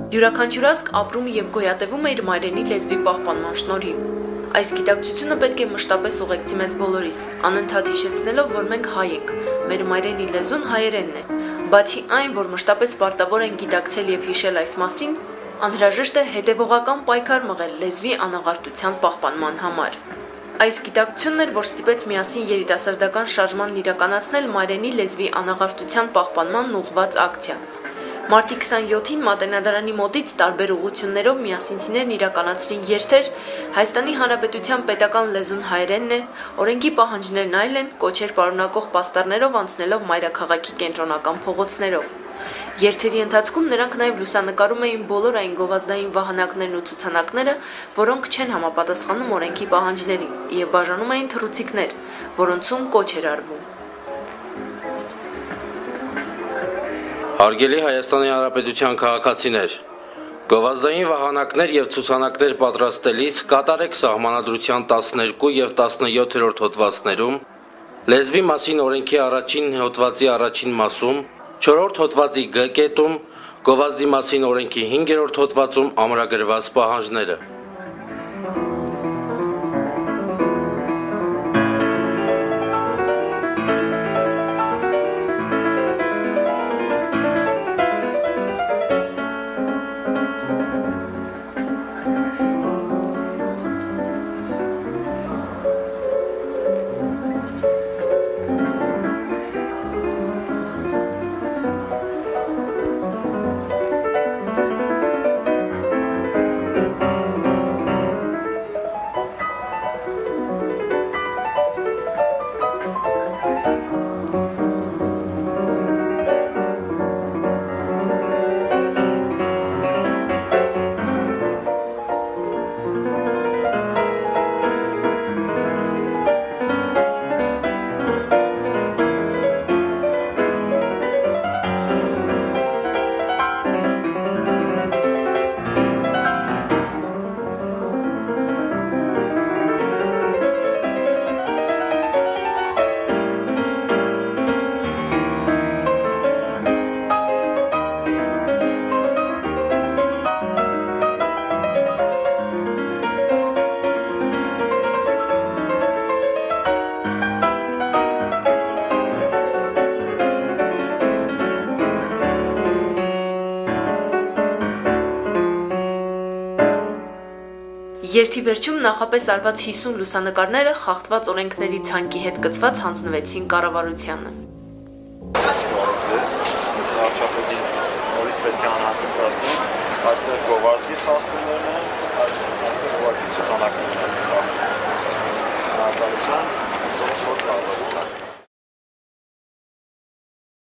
Յուրաքանչյուր ազգ ապրում եւ գոյատևում է իր մայրենի լեզվի պահպանման շնորհիվ։ Այս գիտակցությունը պետք է մշտապես ուղեկցի մեզ բոլորիս, անընդհատ հիշեցնելով, որ մենք հայ ենք, մեր մայրենի լեզուն հայերենն է։ Բացի այն, որ մշտապես պարտավոր են գիտակցել եւ հիշել այս մասին, անհրաժեշտ է հետեւողական պայքար մղել լեզվի անաղարտության պահպանման համար։ Այս գիտակցությունն էր, որ ստիպեց միասին երիտասարդական շարժմանն իրականացնել մայրենի լեզվի անաղարտության պահպանման ուղղված ակցիա։ Մարտի 27-ին Մատենադարանի մոտից տարբեր ուղղություններով միասնություններն իրականացրին երթեր Հայաստանի Հանրապետության պետական լեզուն հայերենն է, օրենքի պահանջներն այլ են, կոչեր պարունակող պաստառներով անցնելով մայրաքաղաքի կենտրոնական փողոցներով։ Երթերի ընթացքում նրանք նաև լուսանկարում էին բոլոր այն գովազդային վահանակներն ու ցուցանակները, որոնք չեն համապատասխանում օրենքի պահանջներին, եւ բաժանում էին թռուցիկներ, որոնցում կոչ էր արվում։ Հարգելի Հայաստանի Հանրապետության քաղաքացիներ, գովազդային վահանակներ եւ ցուցանակներ պատրաստելիս կատարեք սահմանադրության 12 եւ 17-րդ հոդվածներում, լեզվի մասին օրենքի առաջին հոդվածի առաջին մասում, 4-րդ հոդվածի Գ կետում, գովազդի մասին օրենքի 5-րդ հոդվածում ամրագրված պահանջները։ Երթի վերջում նախապես արված 50 լուսանկարները խախտված օրենքների ցանկի հետ կցված հանձնվեցին կառավարությանը։ Նորից պետք է անհանգստացնենք, այստեղ գովազդի խախտումներն են, այստեղ ուղղակի ցուցանակներ